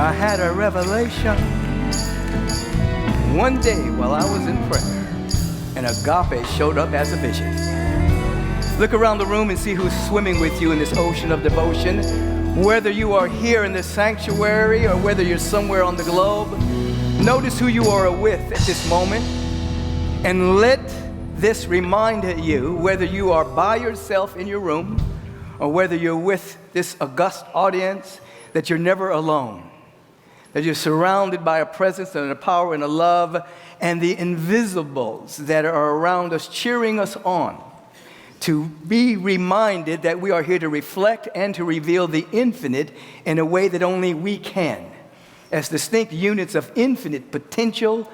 I had a revelation one day while I was in prayer, and Agape showed up as a vision. Look around the room and see who's swimming with you in this ocean of devotion. Whether you are here in this sanctuary or whether you're somewhere on the globe, notice who you are with at this moment, and let this remind you, whether you are by yourself in your room or whether you're with this august audience, that you're never alone. That you're surrounded by a presence and a power and a love and the invisibles that are around us, cheering us on, to be reminded that we are here to reflect and to reveal the infinite in a way that only we can. As distinct units of infinite potential,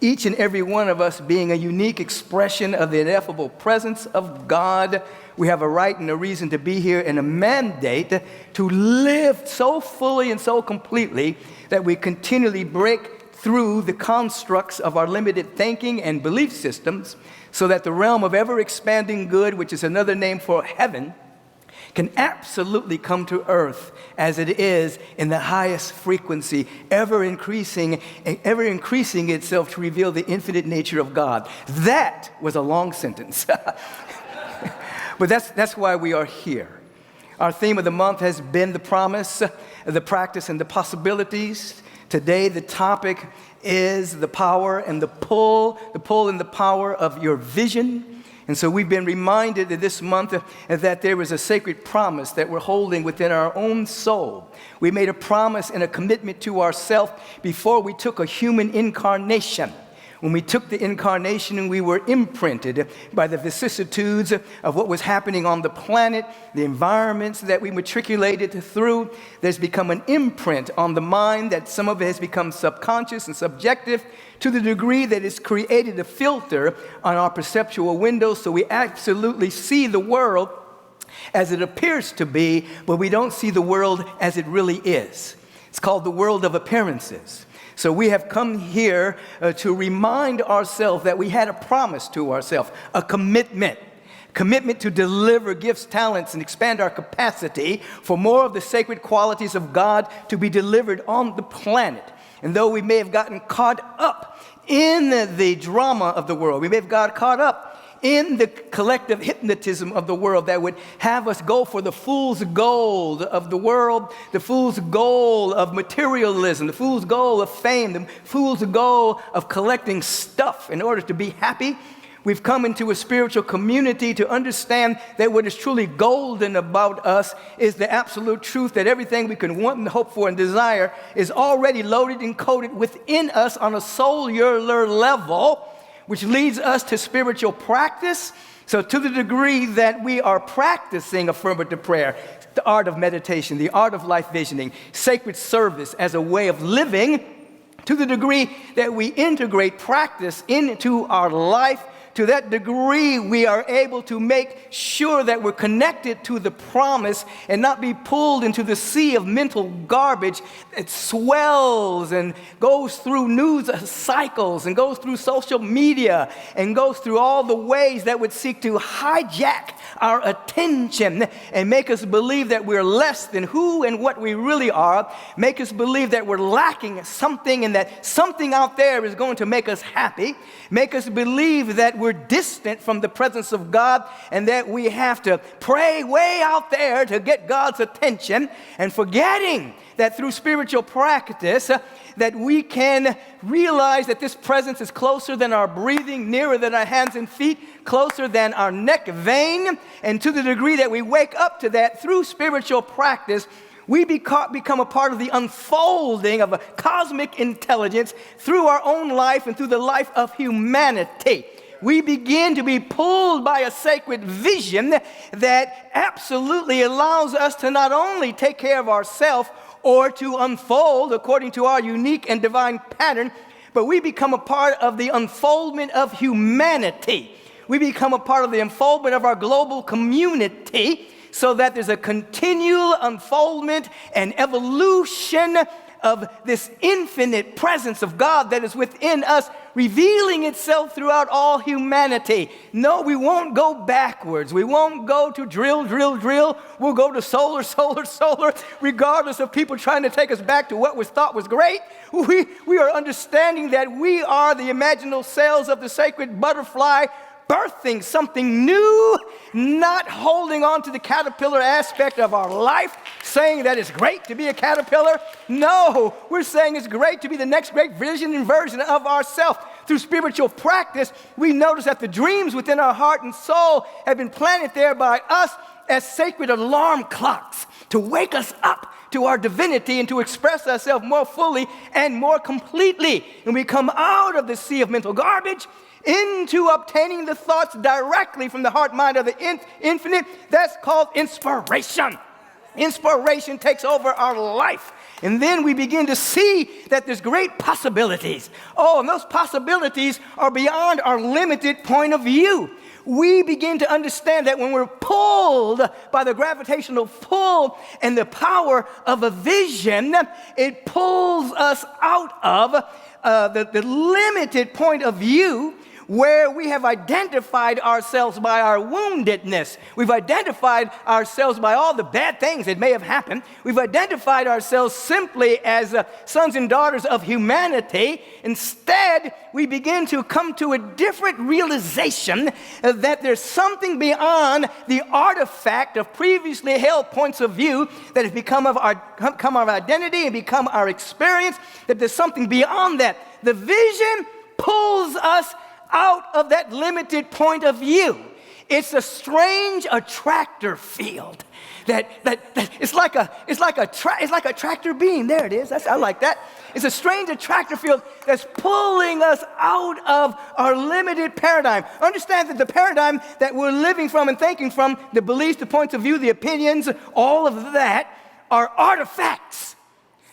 each and every one of us being a unique expression of the ineffable presence of God, we have a right and a reason to be here and a mandate to live so fully and so completely that we continually break through the constructs of our limited thinking and belief systems so that the realm of ever-expanding good, which is another name for heaven, can absolutely come to earth as it is in the highest frequency, ever increasing itself to reveal the infinite nature of God. That was a long sentence. But that's why we are here. Our theme of the month has been the promise, the practice, and the possibilities. Today, the topic is the power and the pull and the power of your vision. And so we've been reminded this month that there is a sacred promise that we're holding within our own soul. We made a promise and a commitment to ourselves before we took a human incarnation. When we took the incarnation, we were imprinted by the vicissitudes of what was happening on the planet, the environments that we matriculated through. There's become an imprint on the mind that some of it has become subconscious and subjective to the degree that it's created a filter on our perceptual windows, so we absolutely see the world as it appears to be, but we don't see the world as it really is. It's called the world of appearances. So we have come here to remind ourselves that we had a promise to ourselves, a commitment to deliver gifts, talents, and expand our capacity for more of the sacred qualities of God to be delivered on the planet. And though we may have gotten caught up in the drama of the world, we may have got caught up in the collective hypnotism of the world that would have us go for the fool's gold of the world, the fool's goal of materialism, the fool's goal of fame, the fool's goal of collecting stuff in order to be happy. We've come into a spiritual community to understand that what is truly golden about us is the absolute truth that everything we can want and hope for and desire is already loaded and coded within us on a cellular level, which leads us to spiritual practice. So to the degree that we are practicing affirmative prayer, the art of meditation, the art of life visioning, sacred service as a way of living, to the degree that we integrate practice into our life, to that degree we are able to make sure that we're connected to the promise and not be pulled into the sea of mental garbage that swells and goes through news cycles and goes through social media and goes through all the ways that would seek to hijack our attention and make us believe that we're less than who and what we really are, make us believe that we're lacking something and that something out there is going to make us happy, make us believe that we're distant from the presence of God and that we have to pray way out there to get God's attention, and forgetting that through spiritual practice that we can realize that this presence is closer than our breathing, nearer than our hands and feet, closer than our neck vein. And to the degree that we wake up to that through spiritual practice, we become a part of the unfolding of a cosmic intelligence through our own life and through the life of humanity. We begin to be pulled by a sacred vision that absolutely allows us to not only take care of ourselves or to unfold according to our unique and divine pattern, but we become a part of the unfoldment of humanity. We become a part of the unfoldment of our global community, so that there's a continual unfoldment and evolution of this infinite presence of God that is within us, revealing itself throughout all humanity. No, we won't go backwards. We won't go to drill, drill, drill. We'll go to solar, solar, solar, regardless of people trying to take us back to what was thought was great. We are understanding that we are the imaginal cells of the sacred butterfly, birthing something new, not holding on to the caterpillar aspect of our life, saying that it's great to be a caterpillar. No, we're saying it's great to be the next great vision and version of ourselves. Through spiritual practice, we notice that the dreams within our heart and soul have been planted there by us as sacred alarm clocks to wake us up to our divinity and to express ourselves more fully and more completely. And we come out of the sea of mental garbage into obtaining the thoughts directly from the heart mind of the infinite. That's called inspiration. Inspiration takes over our life. And then we begin to see that there's great possibilities. Oh, and those possibilities are beyond our limited point of view. We begin to understand that when we're pulled by the gravitational pull and the power of a vision, it pulls us out of the limited point of view where we have identified ourselves by our woundedness. We've identified ourselves by all the bad things that may have happened. We've identified ourselves simply as sons and daughters of humanity. Instead, we begin to come to a different realization that there's something beyond the artifact of previously held points of view that has become our identity and become our experience, that there's something beyond that. The vision pulls us out of that limited point of view. It's a strange attractor field that it's like a tractor beam. There it is. I like that. It's a strange attractor field that's pulling us out of our limited paradigm. Understand that the paradigm that we're living from and thinking from, the beliefs, the points of view, the opinions, all of that are artifacts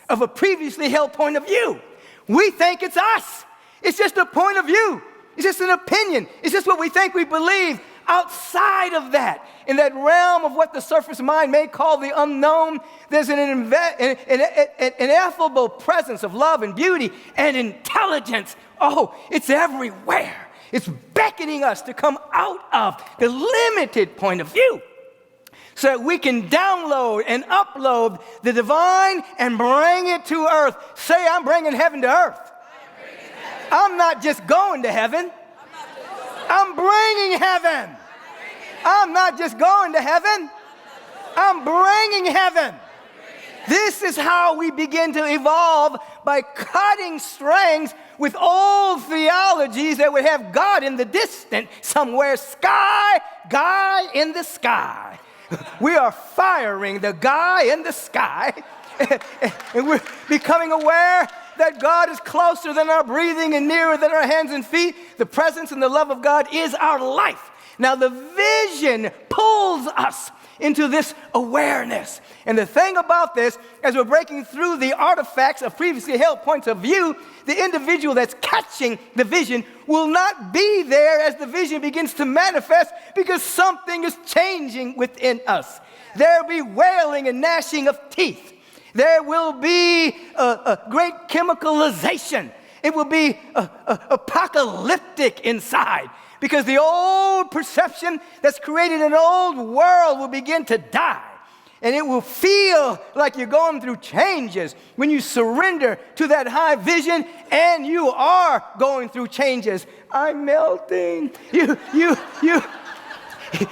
of a previously held point of view. We think it's us. It's just a point of view. It's just an opinion. It's just what we think we believe. Outside of that, in that realm of what the surface mind may call the unknown, there's an ineffable presence of love and beauty and intelligence. Oh, it's everywhere. It's beckoning us to come out of the limited point of view so that we can download and upload the divine and bring it to earth. Say, I'm bringing heaven to earth. I'm not just going to heaven. I'm bringing heaven. I'm not just going to heaven. I'm bringing heaven. This is how we begin to evolve, by cutting strings with old theologies that would have God in the distant somewhere, guy in the sky. We are firing the guy in the sky, and we're becoming aware that God is closer than our breathing and nearer than our hands and feet. The presence and the love of God is our life. Now the vision pulls us into this awareness. And the thing about this, as we're breaking through the artifacts of previously held points of view, the individual that's catching the vision will not be there as the vision begins to manifest, because something is changing within us. There'll be wailing and gnashing of teeth. There will be a great chemicalization. It will be apocalyptic inside, because the old perception that's created an old world will begin to die. And it will feel like you're going through changes when you surrender to that high vision, and you are going through changes. I'm melting.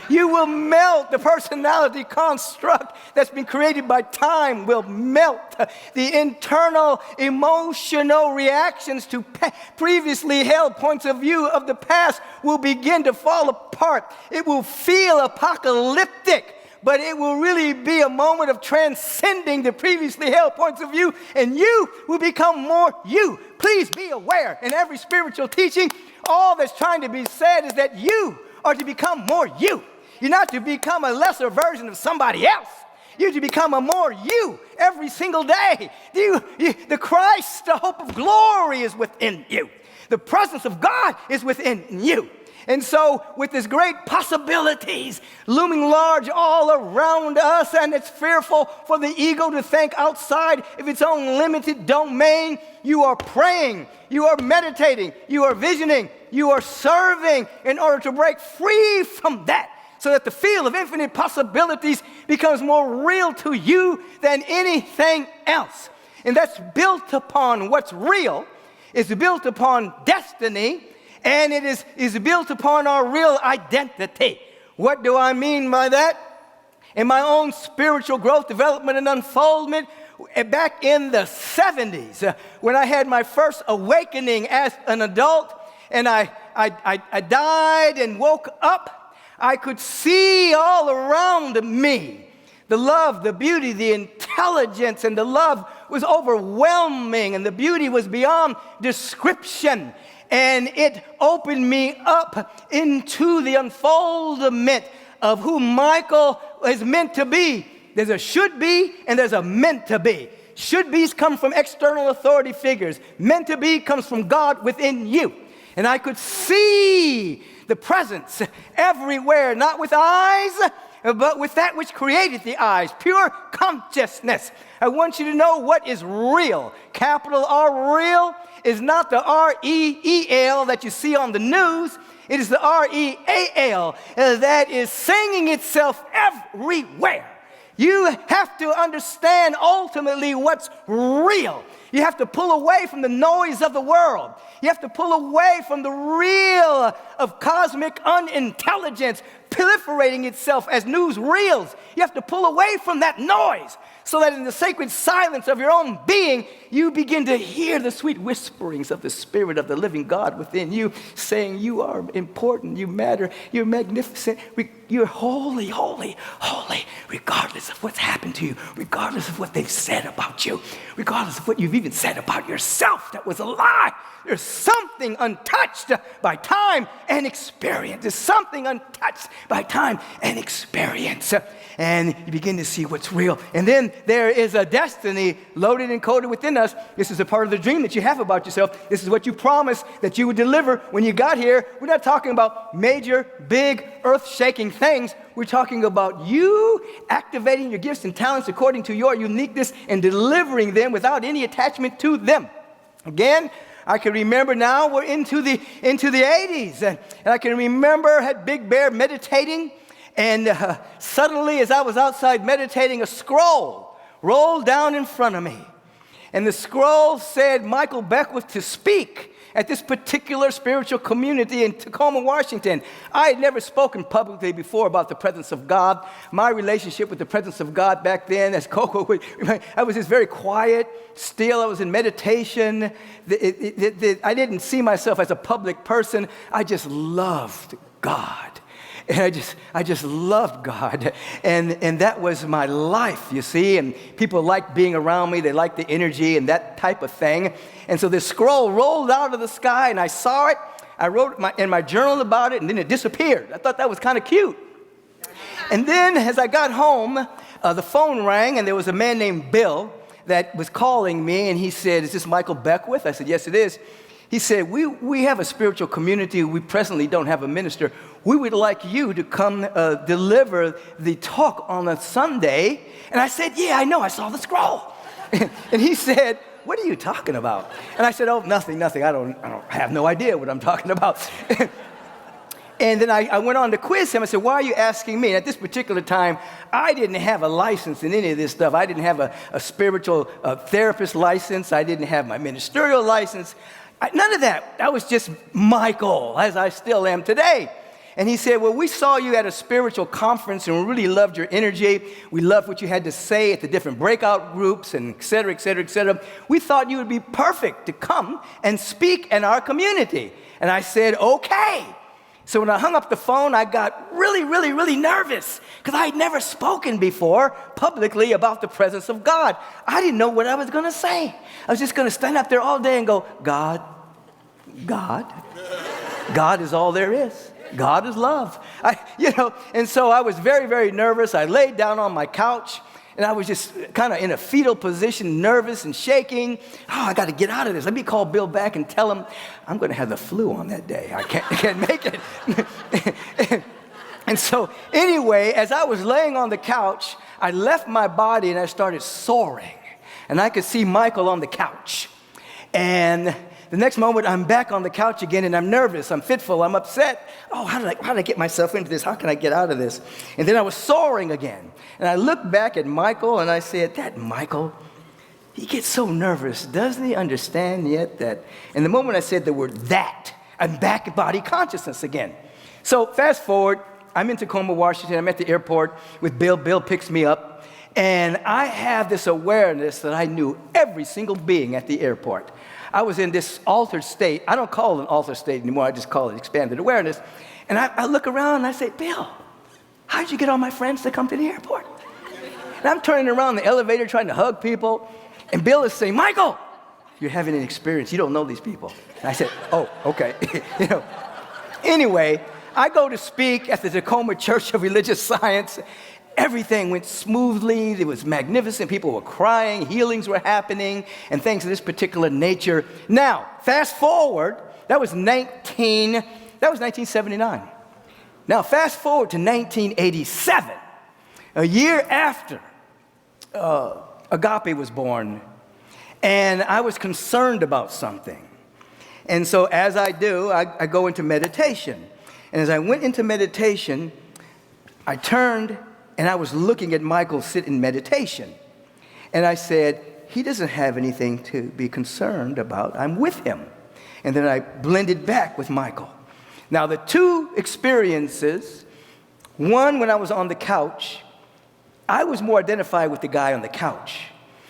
You will melt. The personality construct that's been created by time will melt. The internal emotional reactions to previously held points of view of the past will begin to fall apart. It will feel apocalyptic, but it will really be a moment of transcending the previously held points of view, and you will become more you. Please be aware, in every spiritual teaching, all that's trying to be said is that you are to become more you. You're not to become a lesser version of somebody else. You're to become a more you every single day. The Christ, the hope of glory, is within you. The presence of God is within you. And so with this great possibilities looming large all around us, and it's fearful for the ego to think outside of its own limited domain, you are praying, you are meditating, you are visioning, you are serving in order to break free from that, so that the field of infinite possibilities becomes more real to you than anything else. And that's built upon what's real, is built upon destiny, and it is built upon our real identity. What do I mean by that? In my own spiritual growth, development, and unfoldment, back in the 70s, when I had my first awakening as an adult, and I died and woke up, I could see all around me the love, the beauty, the intelligence, and the love was overwhelming, and the beauty was beyond description. And it opened me up into the unfoldment of who Michael is meant to be. There's a should be and there's a meant to be. Should be's come from external authority figures. Meant to be comes from God within you. And I could see the presence everywhere, not with eyes, but with that which created the eyes, pure consciousness. I want you to know what is real. Capital R, real, is not the R-E-E-L that you see on the news. It is the R-E-A-L that is singing itself everywhere. You have to understand ultimately what's real. You have to pull away from the noise of the world. You have to pull away from the real of cosmic unintelligence proliferating itself as news reels. You have to pull away from that noise so that in the sacred silence of your own being, you begin to hear the sweet whisperings of the Spirit of the living God within you saying, you are important, you matter, you're magnificent, you're holy, holy, holy, regardless of what's happened to you, regardless of what they've said about you, regardless of what you've even said about yourself that was a lie. There's something untouched by time and experience. There's something untouched by time and experience. And you begin to see what's real. And then there is a destiny loaded and coded within us. This is a part of the dream that you have about yourself. This is what you promised that you would deliver when you got here. We're not talking about major, big, earth-shaking things. We're talking about you activating your gifts and talents according to your uniqueness and delivering them without any attachment to them. Again, I can remember now we're into the 80s, and I can remember at Big Bear meditating, and suddenly as I was outside meditating, a scroll rolled down in front of me, and the scroll said Michael Beckwith to speak at this particular spiritual community in Tacoma, Washington. I had never spoken publicly before about the presence of God. My relationship with the presence of God back then, as Coco, I was just very quiet, still. I was in meditation. I didn't see myself as a public person. I just loved God. And I just loved God. And that was my life, you see. And people liked being around me. They liked the energy and that type of thing. And so this scroll rolled out of the sky, and I saw it. I wrote in my journal about it, and then it disappeared. I thought that was kind of cute. And then as I got home, the phone rang, and there was a man named Bill that was calling me, and he said, "Is this Michael Beckwith?" I said, "Yes, it is." He said, we have a spiritual community. We presently don't have a minister. We would like you to come deliver the talk on a Sunday. And I said, "Yeah, I know. I saw the scroll." And he said, "What are you talking about?" And I said, "Oh, nothing. I don't have no idea what I'm talking about." And then I went on to quiz him. I said, "Why are you asking me?" And at this particular time, I didn't have a license in any of this stuff. I didn't have a spiritual therapist license. I didn't have my ministerial license. None of that. I was just Michael, as I still am today. And he said, "Well, we saw you at a spiritual conference, and we really loved your energy. We loved what you had to say at the different breakout groups, and et cetera, et cetera, et cetera. We thought you would be perfect to come and speak in our community." And I said, "Okay." So when I hung up the phone, I got really, really, really nervous because I had never spoken before publicly about the presence of God. I didn't know what I was going to say. I was just going to stand up there all day and go, God is all there is. God is love. And so I was very, very nervous. I laid down on my couch, And I was just kind of in a fetal position, nervous and shaking. Oh, I got to get out of this. Let me call Bill back and tell him I'm going to have the flu on that day. I can't make it. And so anyway, as I was laying on the couch, I left my body and I started soaring. And I could see Michael on the couch. And the next moment, I'm back on the couch again, and I'm nervous, I'm fitful, I'm upset. Oh, how did I get myself into this? How can I get out of this? And then I was soaring again. And I looked back at Michael, and I said, that Michael, he gets so nervous. Doesn't he understand yet that? And the moment I said the word that, I'm back in body consciousness again. So fast forward, I'm in Tacoma, Washington. I'm at the airport with Bill. Bill picks me up. And I have this awareness that I knew every single being at the airport. I was in this altered state. I don't call it an altered state anymore. I just call it expanded awareness. And I look around and I say, Bill, how'd you get all my friends to come to the airport? And I'm turning around the elevator trying to hug people. And Bill is saying, Michael, you're having an experience. You don't know these people. And I said, oh, okay. Anyway, I go to speak at the Tacoma Church of Religious Science. Everything went smoothly. It was magnificent. People were crying. Healings were happening and things of this particular nature. Now, fast forward. That was 1979. Now, fast forward to 1987, a year after Agape was born, and I was concerned about something. And so as I do, I go into meditation. And as I went into meditation, I turned and I was looking at Michael sit in meditation. And I said, he doesn't have anything to be concerned about. I'm with him. And then I blended back with Michael. Now, the two experiences, one, when I was on the couch, I was more identified with the guy on the couch.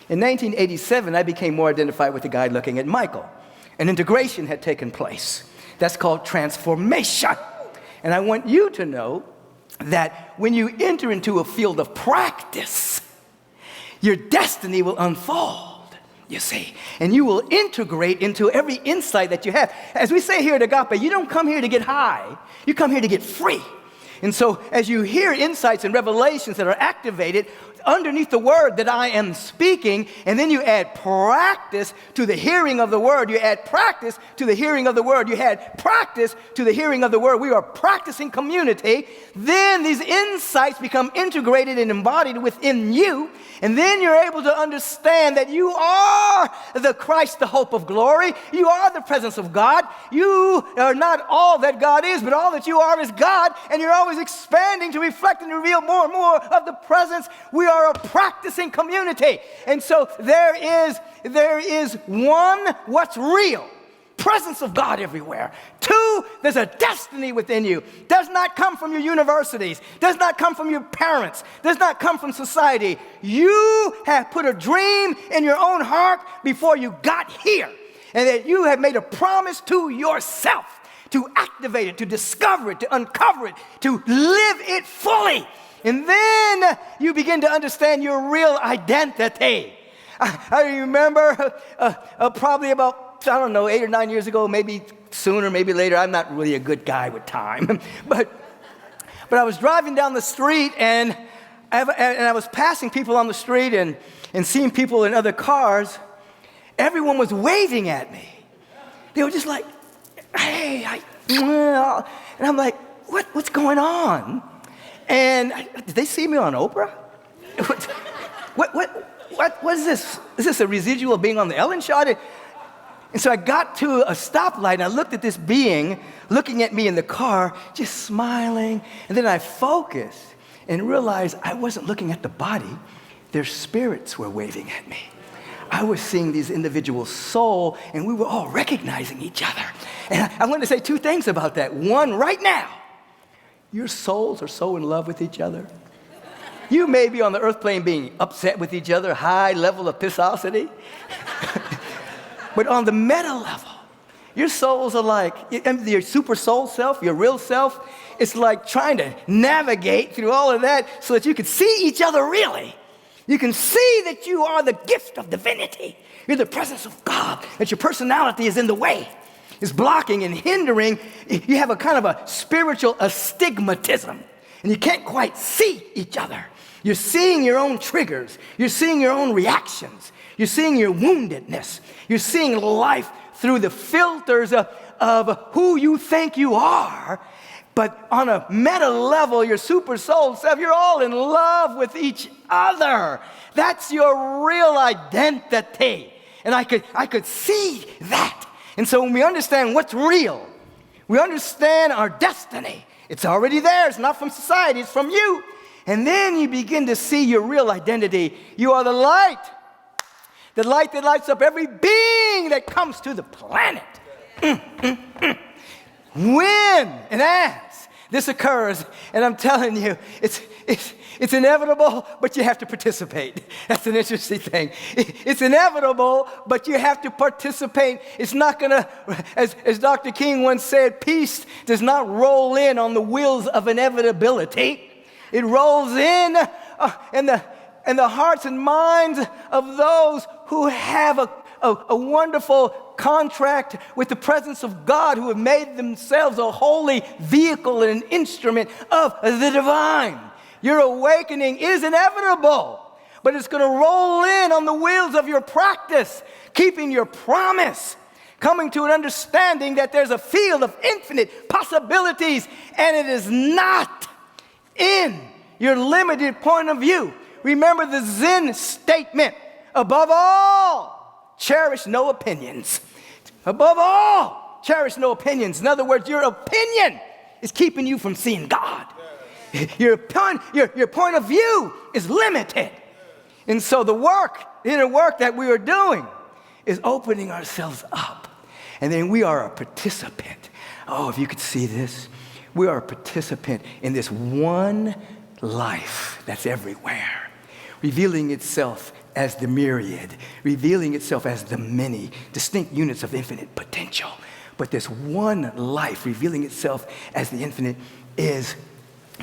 In 1987, I became more identified with the guy looking at Michael. An integration had taken place. That's called transformation. And I want you to know that when you enter into a field of practice, your destiny will unfold, you see, and you will integrate into every insight that you have. As we say here at Agape, you don't come here to get high, you come here to get free. And so as you hear insights and revelations that are activated underneath the word that I am speaking, and then you add practice to the hearing of the word, you add practice to the hearing of the word, you add practice to the hearing of the word, we are practicing community, then these insights become integrated and embodied within you, and then you're able to understand that you are the Christ, the hope of glory, you are the presence of God, you are not all that God is, but all that you are is God, and you're always expanding to reflect and reveal more and more of the presence. We are a practicing community. And so there is one, what's real? Presence of God everywhere. Two, there's a destiny within you. Does not come from your universities. Does not come from your parents. Does not come from society. You have put a dream in your own heart before you got here. And that you have made a promise to yourself to activate it, to discover it, to uncover it, to live it fully. And then you begin to understand your real identity. I remember probably about, 8 or 9 years ago, maybe sooner, maybe later. I'm not really a good guy with time. But I was driving down the street, and I was passing people on the street and seeing people in other cars. Everyone was waving at me. They were just like, hey, and I'm like, what's going on? And did they see me on Oprah? What is this? Is this a residual of being on the Ellen Show? And so I got to a stoplight, and I looked at this being looking at me in the car, just smiling. And then I focused and realized I wasn't looking at the body. Their spirits were waving at me. I was seeing these individual souls, and we were all recognizing each other. And I want to say two things about that. One, right now, your souls are so in love with each other. You may be on the earth plane being upset with each other, high level of pissosity. But on the meta level, your souls are like, your super soul self, your real self, it's like trying to navigate through all of that so that you can see each other really. You can see that you are the gift of divinity. You're the presence of God, that your personality is in the way. It's blocking and hindering. You have a kind of a spiritual astigmatism, and you can't quite see each other. You're seeing your own triggers. You're seeing your own reactions. You're seeing your woundedness. You're seeing life through the filters of who you think you are. But on a meta level, your super soul self, you're all in love with each other. That's your real identity. And I could see that. And so when we understand what's real, we understand our destiny. It's already there. It's not from society. It's from you. And then you begin to see your real identity. You are the light that lights up every being that comes to the planet. When and as this occurs, and I'm telling you, it's inevitable, but you have to participate. That's an interesting thing. It's inevitable, but you have to participate. It's not going to, as Dr. King once said, peace does not roll in on the wheels of inevitability. It rolls in the hearts and minds of those who have a wonderful contract with the presence of God, who have made themselves a holy vehicle and an instrument of the divine. Your awakening is inevitable, but it's going to roll in on the wheels of your practice, keeping your promise, coming to an understanding that there's a field of infinite possibilities, and it is not in your limited point of view. Remember the Zen statement, above all, cherish no opinions. Above all, cherish no opinions. In other words, your opinion is keeping you from seeing God. Your point of view is limited. And so the inner work that we are doing is opening ourselves up. And then we are a participant. Oh, if you could see this, we are a participant in this one life that's everywhere, revealing itself as the myriad, revealing itself as the many distinct units of infinite potential. But this one life revealing itself as the infinite is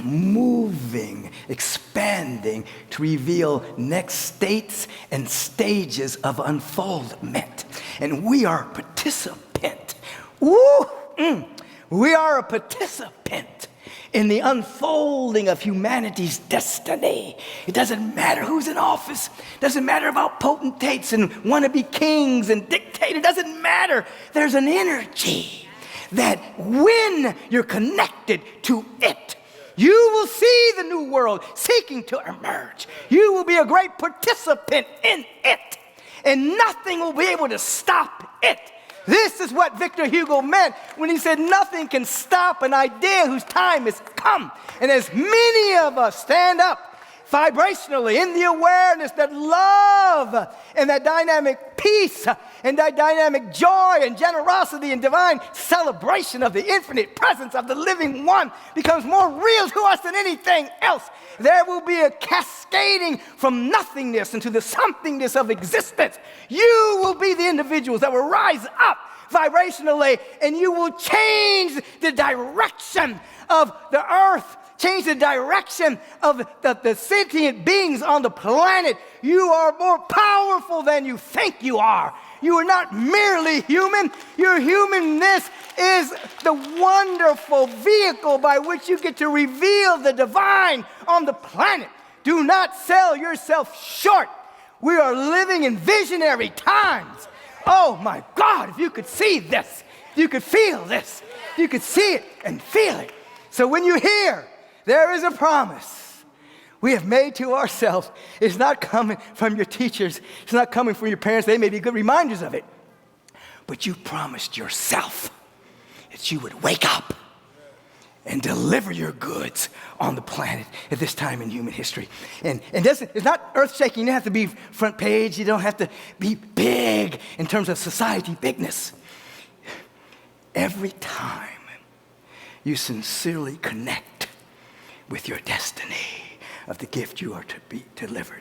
moving, expanding to reveal next states and stages of unfoldment. And we are a participant. We are a participant in the unfolding of humanity's destiny. It doesn't matter who's in office. It doesn't matter about potentates and wannabe kings and dictators. It doesn't matter. There's an energy that when you're connected to it, you will see the new world seeking to emerge. You will be a great participant in it, and nothing will be able to stop it. This is what Victor Hugo meant when he said nothing can stop an idea whose time has come. And as many of us stand up vibrationally in the awareness that love and that dynamic peace and that dynamic joy and generosity and divine celebration of the infinite presence of the living one becomes more real to us than anything else, there will be a cascading from nothingness into the somethingness of existence. You will be the individuals that will rise up vibrationally, and you will change the direction of the earth, change the direction of the sentient beings on the planet. You are more powerful than you think you are. You are not merely human. Your humanness is the wonderful vehicle by which you get to reveal the divine on the planet. Do not sell yourself short. We are living in visionary times. Oh my God, if you could see this, if you could feel this, if you could see it and feel it. So when you hear, there is a promise we have made to ourselves. It's not coming from your teachers. It's not coming from your parents. They may be good reminders of it. But you promised yourself that you would wake up and deliver your goods on the planet at this time in human history. And it's not earth-shaking. You don't have to be front page. You don't have to be big in terms of society bigness. Every time you sincerely connect with your destiny of the gift you are to be delivered.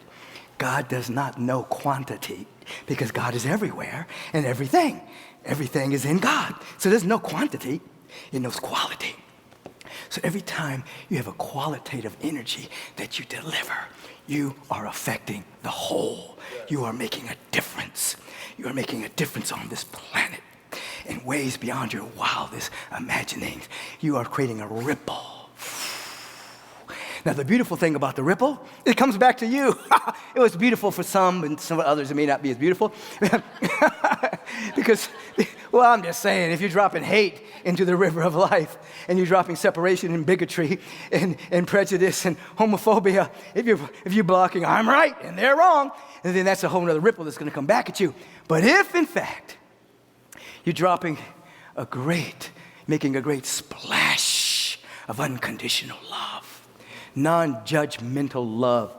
God does not know quantity because God is everywhere and everything. Everything is in God. So there's no quantity, it knows quality. So every time you have a qualitative energy that you deliver, you are affecting the whole. You are making a difference. You are making a difference on this planet in ways beyond your wildest imaginings. You are creating a ripple Now, the beautiful thing about the ripple, it comes back to you. It was beautiful for some, and some others it may not be as beautiful. Because, well, I'm just saying, if you're dropping hate into the river of life, and you're dropping separation and bigotry and prejudice and homophobia, if you're blocking, I'm right and they're wrong, and then that's a whole other ripple that's going to come back at you. But if, in fact, you're dropping making a great splash of unconditional love, non-judgmental love,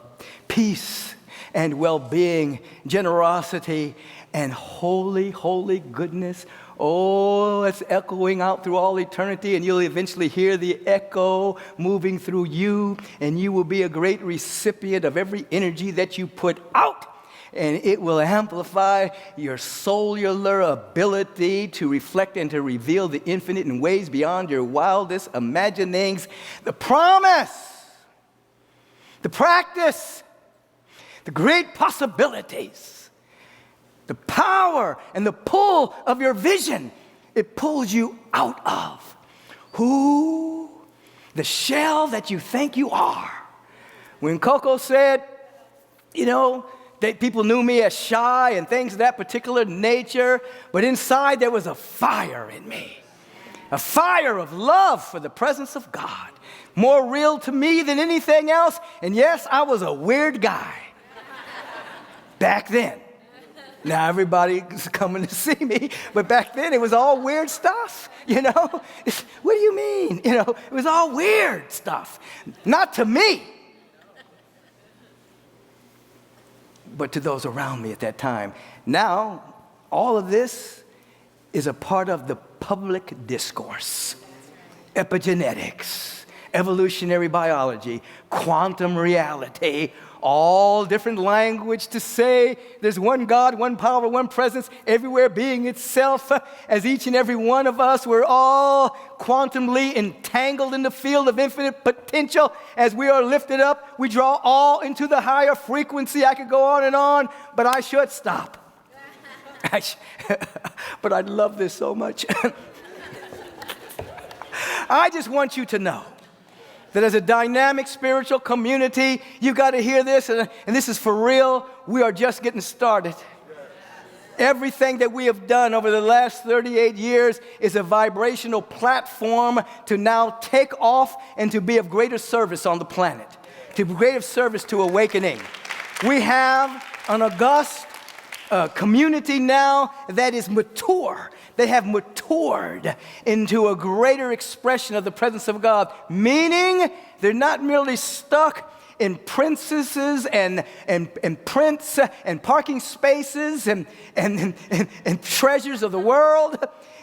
peace and well-being, generosity and holy, holy goodness. Oh, it's echoing out through all eternity, and you'll eventually hear the echo moving through you, and you will be a great recipient of every energy that you put out. And it will amplify your cellular ability to reflect and to reveal the infinite in ways beyond your wildest imaginings. The promise, the practice, the great possibilities, the power and the pull of your vision, it pulls you out of the shell that you think you are. When Coco said, people knew me as shy and things of that particular nature, but inside there was a fire in me, a fire of love for the presence of God, more real to me than anything else. And yes, I was a weird guy back then. Now everybody's coming to see me, but back then it was all weird stuff, What do you mean? It was all weird stuff. Not to me, but to those around me at that time. Now, all of this is a part of the public discourse. Epigenetics, evolutionary biology, quantum reality, all different language to say there's one God, one power, one presence, everywhere being itself. As each and every one of us, we're all quantumly entangled in the field of infinite potential. As we are lifted up, we draw all into the higher frequency. I could go on, but I should stop. But I love this so much. I just want you to know that as a dynamic spiritual community, you got to hear this, and this is for real. We are just getting started. Everything that we have done over the last 38 years is a vibrational platform to now take off and to be of greater service on the planet, to be greater service to awakening. We have an august community now that is mature. They have matured into a greater expression of the presence of God, meaning they're not merely stuck in princesses and prince and parking spaces and treasures of the world.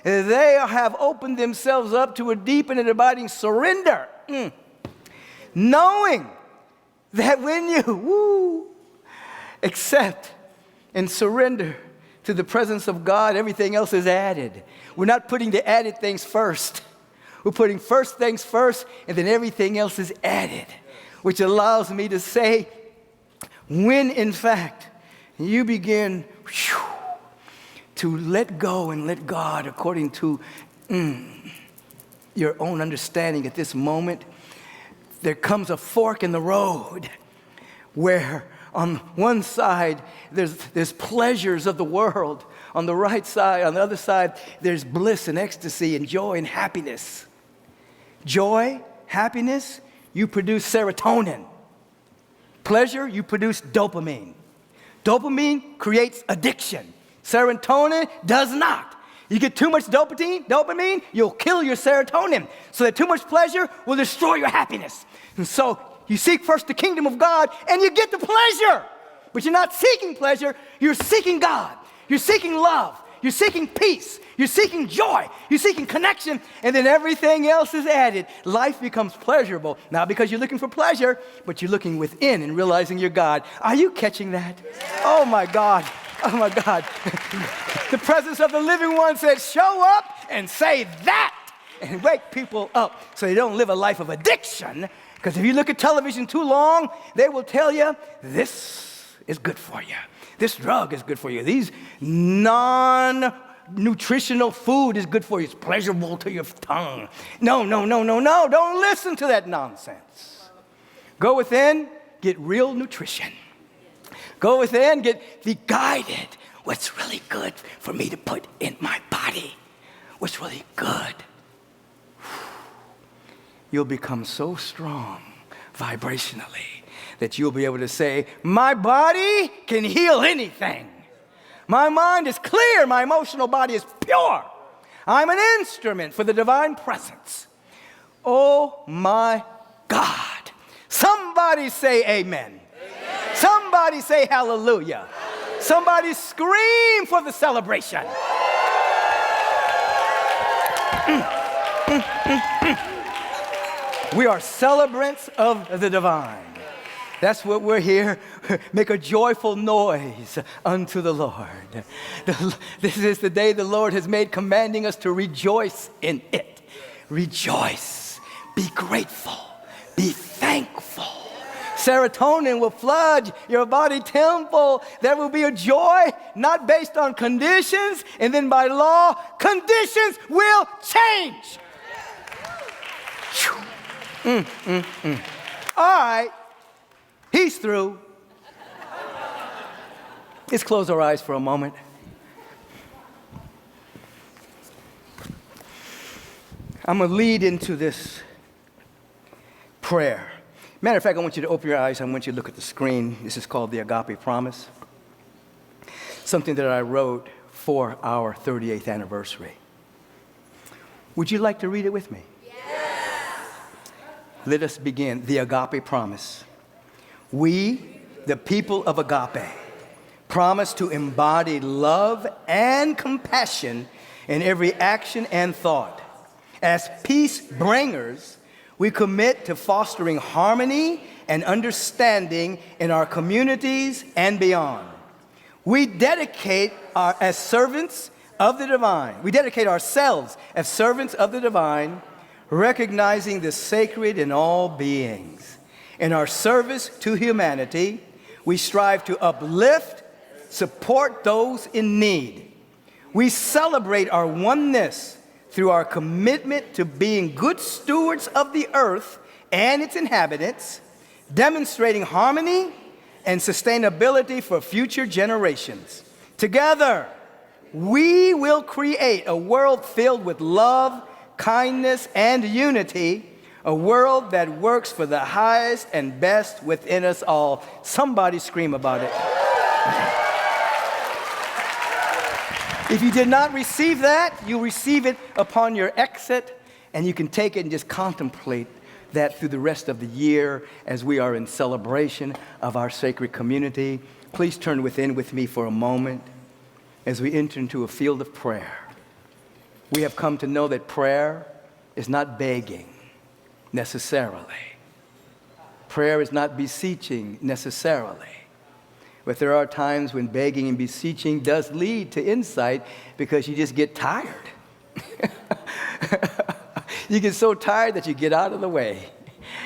They have opened themselves up to a deep and an abiding surrender, knowing that when you accept and surrender to the presence of God, everything else is added. We're not putting the added things first. We're putting first things first, and then everything else is added, which allows me to say, when in fact you begin to let go and let God according to your own understanding at this moment, there comes a fork in the road where on one side, there's pleasures of the world. On the right side, on the other side, there's bliss and ecstasy and joy and happiness. Joy, happiness, you produce serotonin. Pleasure, you produce dopamine. Dopamine creates addiction. Serotonin does not. You get too much dopamine, you'll kill your serotonin. So that too much pleasure will destroy your happiness. And so you seek first the kingdom of God, and you get the pleasure. But you're not seeking pleasure, you're seeking God. You're seeking love. You're seeking peace. You're seeking joy. You're seeking connection, and then everything else is added. Life becomes pleasurable, not because you're looking for pleasure, but you're looking within and realizing you're God. Are you catching that? Oh, my God. Oh, my God. The presence of the living one said, show up and say that, and wake people up so they don't live a life of addiction. Because if you look at television too long, they will tell you, this is good for you. This drug is good for you. These non-nutritional food is good for you. It's pleasurable to your tongue. No. Don't listen to that nonsense. Go within, get real nutrition. Go within, be guided. What's really good for me to put in my body? What's really good? You'll become so strong vibrationally that you'll be able to say, my body can heal anything. My mind is clear. My emotional body is pure. I'm an instrument for the divine presence. Oh my God. Somebody say amen. Amen. Somebody say hallelujah. Hallelujah. Somebody scream for the celebration. We are celebrants of the divine. That's what we're here. Make a joyful noise unto the Lord. This is the day the Lord has made, commanding us to rejoice in it. Rejoice. Be grateful. Be thankful. Serotonin will flood your body temple. There will be a joy not based on conditions, and then by law, conditions will change. All right, he's through. Let's close our eyes for a moment. I'm going to lead into this prayer. Matter of fact, I want you to open your eyes. I want you to look at the screen. This is called the Agape Promise. Something that I wrote for our 38th anniversary. Would you like to read it with me? Let us begin. The Agape Promise. We, the people of Agape, promise to embody love and compassion in every action and thought. As peace bringers, we commit to fostering harmony and understanding in our communities and beyond. We dedicate as servants of the divine. We dedicate ourselves as servants of the divine, recognizing the sacred in all beings. In our service to humanity, we strive to uplift, support those in need. We celebrate our oneness through our commitment to being good stewards of the earth and its inhabitants, demonstrating harmony and sustainability for future generations. Together, we will create a world filled with love, kindness, and unity, a world that works for the highest and best within us all. Somebody scream about it. If you did not receive that, you receive it upon your exit, and you can take it and just contemplate that through the rest of the year as we are in celebration of our sacred community. Please turn within with me for a moment as we enter into a field of prayer. We have come to know that prayer is not begging necessarily. Prayer is not beseeching necessarily. But there are times when begging and beseeching does lead to insight because you just get tired. You get so tired that you get out of the way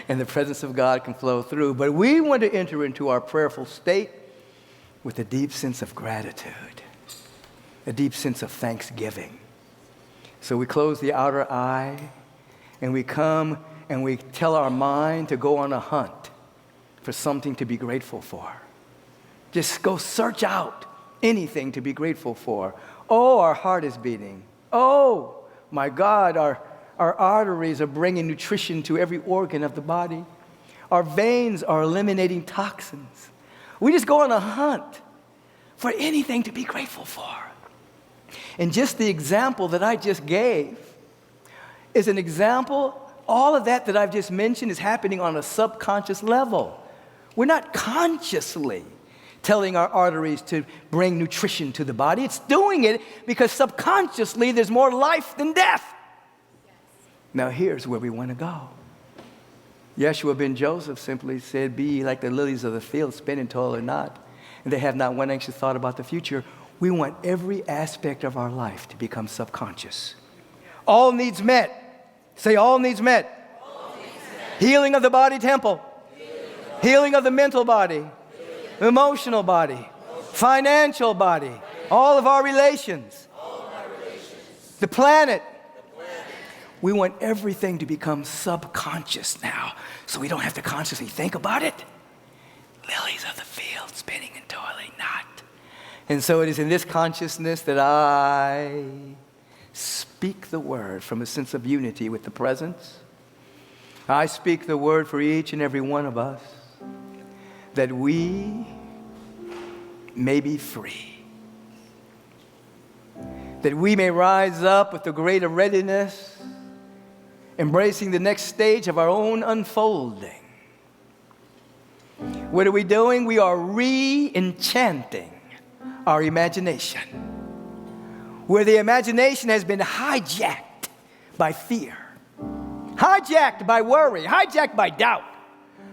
and the presence of God can flow through. But we want to enter into our prayerful state with a deep sense of gratitude, a deep sense of thanksgiving. So we close the outer eye and we come and we tell our mind to go on a hunt for something to be grateful for. Just go search out anything to be grateful for. Oh, our heart is beating. Oh, my God, our arteries are bringing nutrition to every organ of the body. Our veins are eliminating toxins. We just go on a hunt for anything to be grateful for. And just the example that I just gave is an example. All of that I've just mentioned is happening on a subconscious level. We're not consciously telling our arteries to bring nutrition to the body. It's doing it because subconsciously there's more life than death. Yes. Now here's where we want to go. Yeshua ben Joseph simply said, be ye like the lilies of the field, spin and toil or not. And they have not one anxious thought about the future. We want every aspect of our life to become subconscious. All needs met. Say all needs met. All needs met. Healing of the body temple. Healing of the mental body. Emotional body. Financial body. All of our relations. The planet. We want everything to become subconscious now. so we don't have to consciously think about it. Lilies of the field, spinning and toiling not. And so it is in this consciousness that I speak the word from a sense of unity with the presence. I speak the word for each and every one of us, that we may be free, that we may rise up with the greater readiness, embracing the next stage of our own unfolding. What are we doing? We are re-enchanting our imagination, where the imagination has been hijacked by fear, hijacked by worry, hijacked by doubt,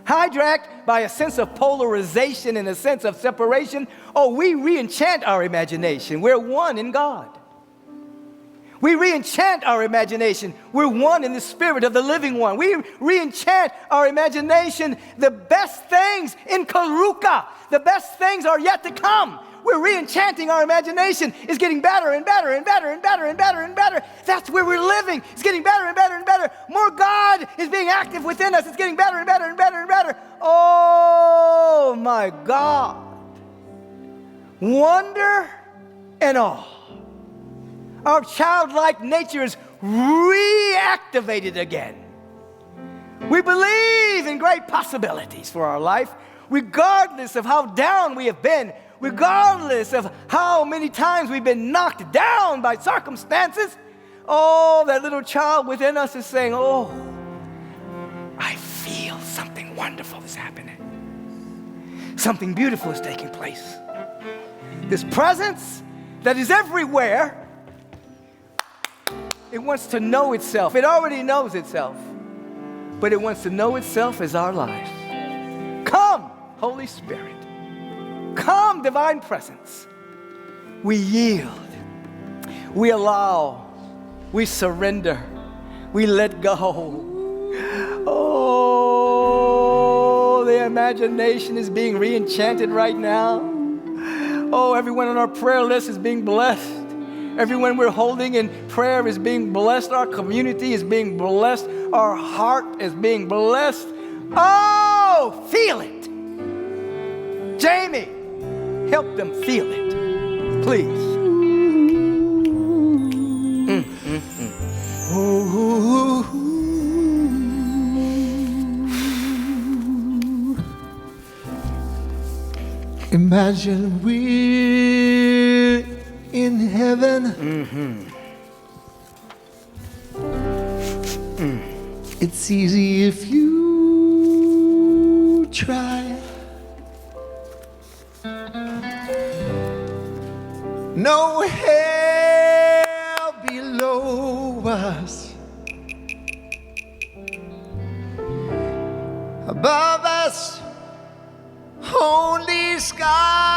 hijacked by a sense of polarization and a sense of separation. Oh, we re-enchant our imagination. We're one in God. We re-enchant our imagination. We're one in the spirit of the living one. We re-enchant our imagination. The best things in Karuka, the best things are yet to come. We're re-enchanting our imagination. It's getting better and better and better and better and better and better. That's where we're living. It's getting better and better and better. More God is being active within us. It's getting better and better and better and better. Oh my God. Wonder and awe. Our childlike nature is reactivated again. We believe in great possibilities for our life, regardless of how down we have been, regardless of how many times we've been knocked down by circumstances. Oh, that little child within us is saying, oh, I feel something wonderful is happening. Something beautiful is taking place. This presence that is everywhere, it wants to know itself. It already knows itself, but it wants to know itself as our life. Come, Holy Spirit. Come, divine presence. We yield. We allow. We surrender. We let go. Oh, the imagination is being re-enchanted right now. Oh, everyone on our prayer list is being blessed. Everyone we're holding in prayer is being blessed. Our community is being blessed. Our heart is being blessed. Oh, feel it. Jamie, help them feel it, please. Imagine we're in heaven. It's easy if you try. No hell below us. Above us, only sky.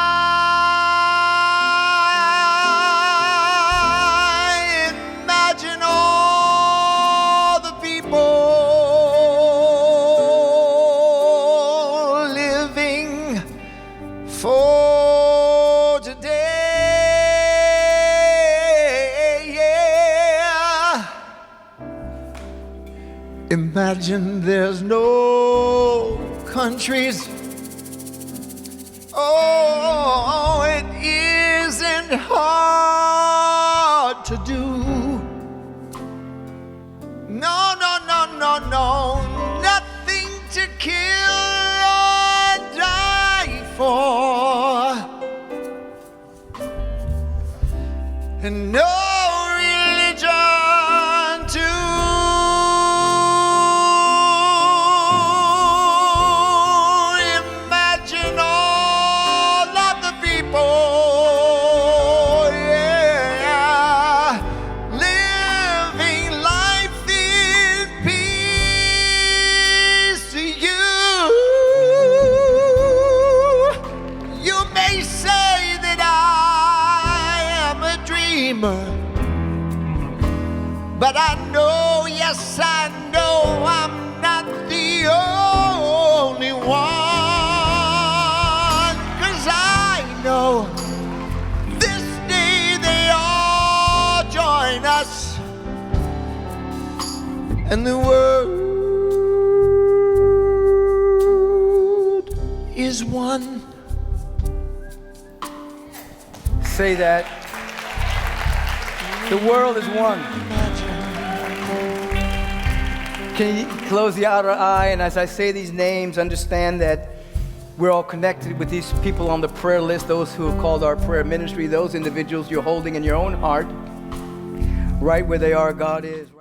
Imagine all the people living for today. Yeah. Imagine there's no countries. Oh, it isn't hard to do. No, no, no, no, no. Nothing to kill or die for. And no religion to but I know, yes, I know I'm not the only one. 'Cause I know this day they all join us, and the world Say that. The world is one. Can you close the outer eye? And as I say these names, understand that we're all connected with these people on the prayer list, those who have called our prayer ministry, those individuals you're holding in your own heart. Right where they are, God is.